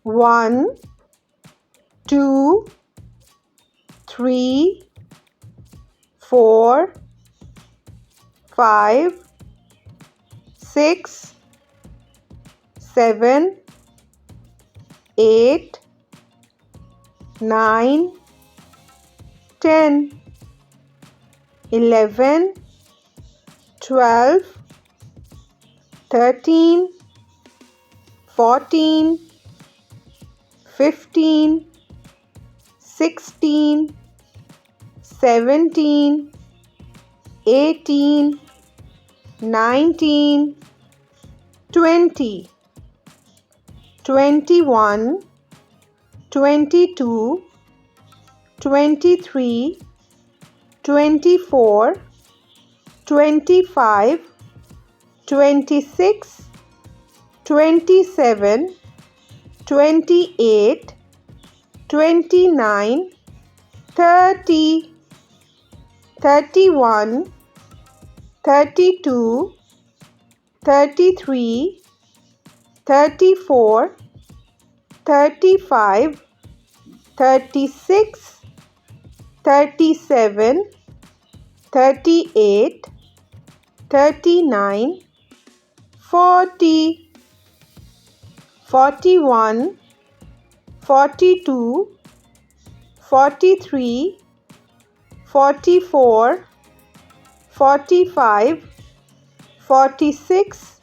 1, 2, 3, 4, 5, 6, 7, 8, 9, 10, 11, 12, 13, 14, 15, 16, 17, 18, 19, 20, 21, 22, 23, 24, 25, 26, 27, 28, 29, 30, 31, 32, 33, 34, 35, 36, 37, 38, 39, 40, 41, 42, 43, 44, 45, 46,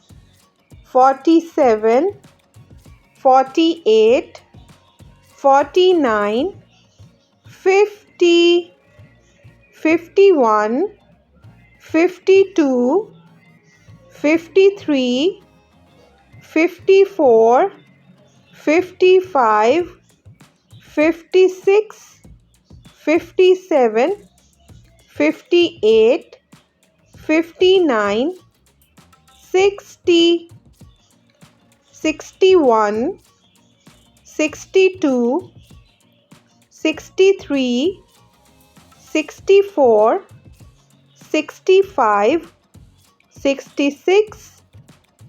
47, 48, 49, 50, 51, 52, 53, 54, 55, 56, 57, 58, 59, 60, 61, 62, 63, 64, 65, 66,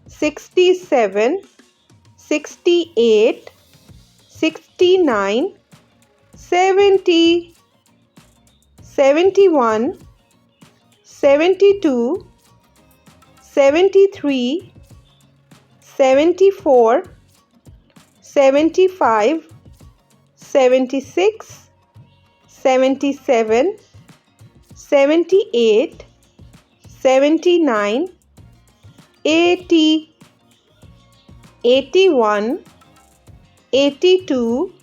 67, 68, 69, 70, 71, 72, 73, 74, 75, 76, 77, 78, 79, 80, 81, 82,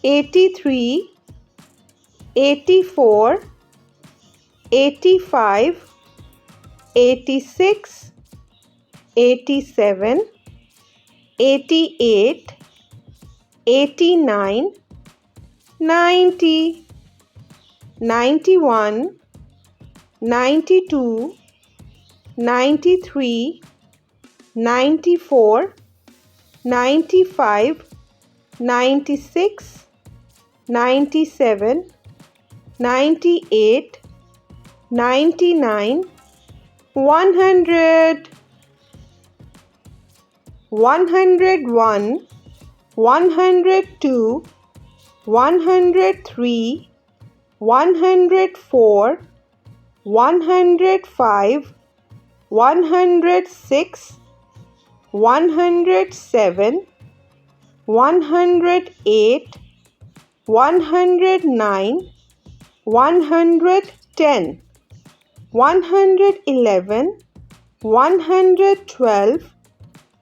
83, 84, 85, 86, 87, 88, 89, 90, 91, 92, 93, 94, 95, 96, 97, 98, 99, 100, 101, 102, 103, 104, 105, 106, 107, 108, 109, 110, 111, 112,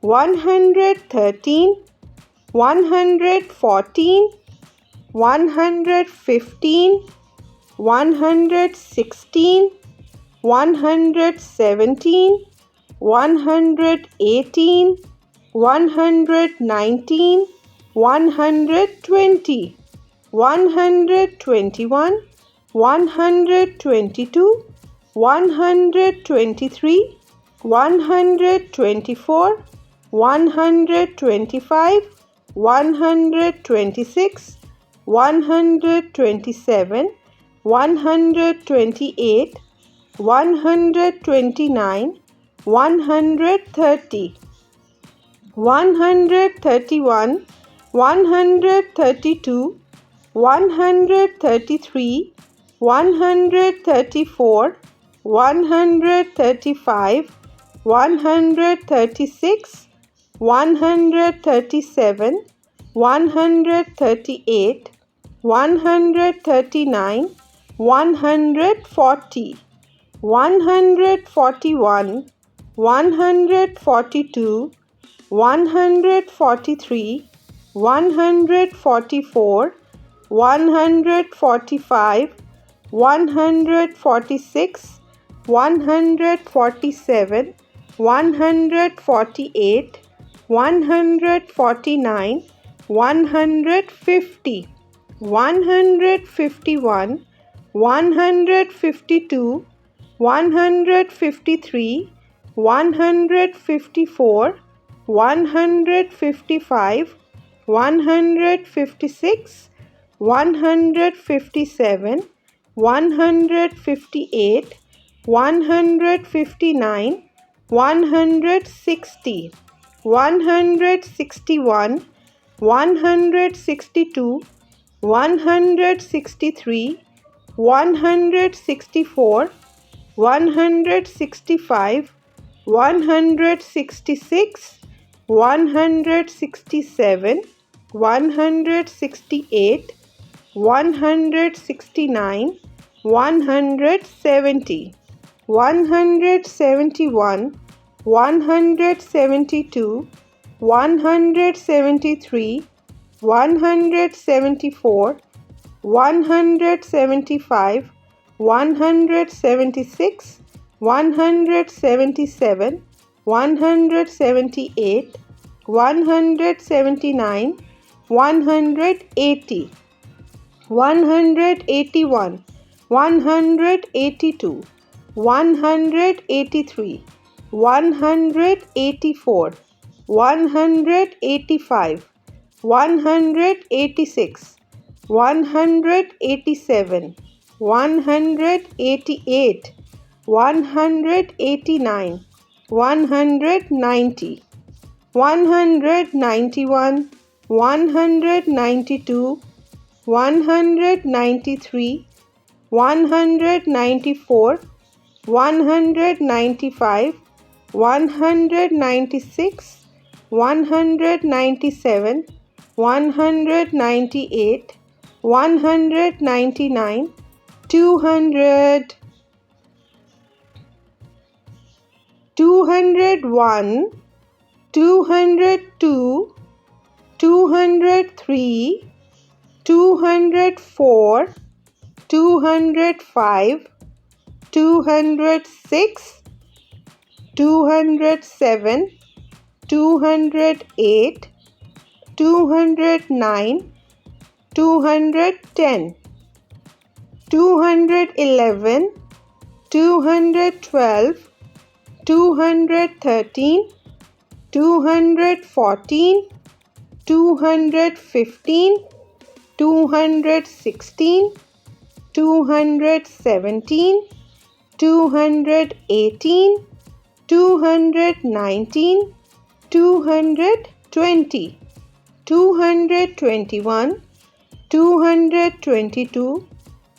113, 114, 115, 116, 117, 118, 119, 120, 121, 122, 123, 124, 125, 126, 127, 128, 129, 130, 131, 132, 133, 134, 135, 136, 137, 138, 139, 140, 141, 142, 143, 144, 145, 146, 147, 148, 149, 150, 151, 152, 153, 154, 155, 156, 157, 158, 159, 160, 161, 162, 163, 164, 165, 166, 167, 168, 169, 170, 171, 172, 173, 174, 175, 176, 177, 178, 179, 180, 181, 182, 183, 184, 185, 186, 187, 188, 189, 190, 191, 192, 193, 194, 195, 196, 197, 198, 199, 200, 201, 202, 203, 204, 205, 206, 207, 208, 209, 210, 211, 212, 213, 214, 215, 216, 217, 218, 219, 220, 221, 222,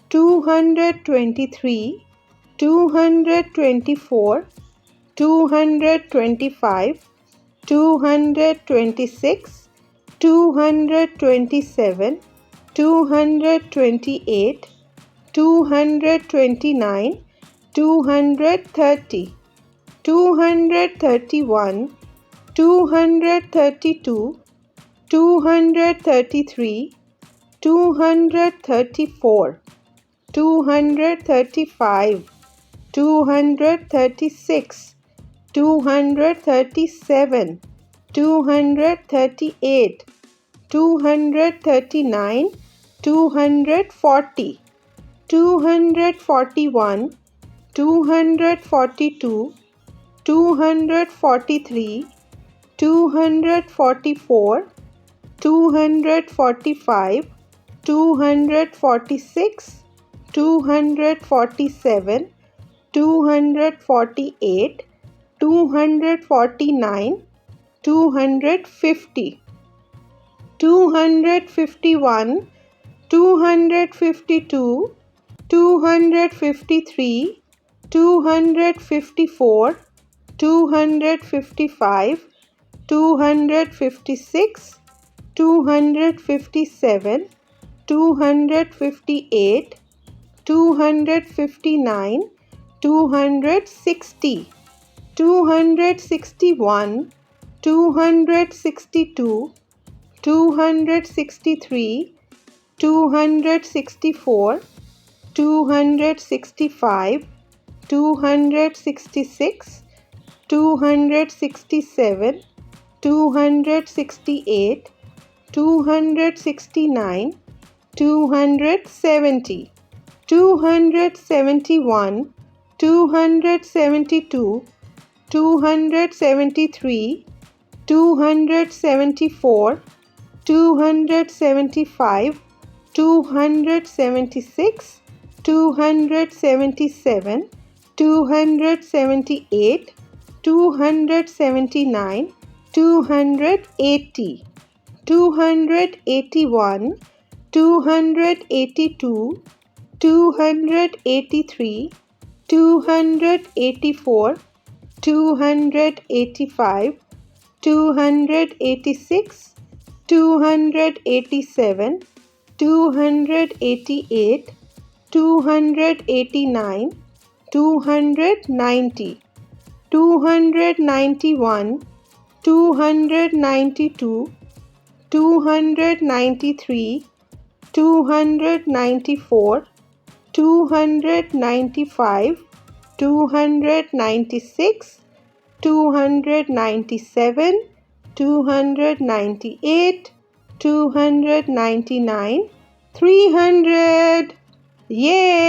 223, 224, 225, 226, 227, 228, 229, 230, 231, 232, 233, 234, 235, 236, 237, 238, 239, 240, 241, 242, 243, 244, 245, 246, 247, 248, 249, 250. 251, 252, 253, 254, 255, 256, 257, 258, 259, 260, 261, 262, 263, 264, 265, 266, 267, 268, 269, 270, 271, 272, 273, 274, 275, 276, 277, 278, 279, 280, 281, 282, 283, 284, 285, 286, 287, 288, 289, 290, 291, 292, 293, 294, 295, 296, 297, 298, 299, 300. Yay!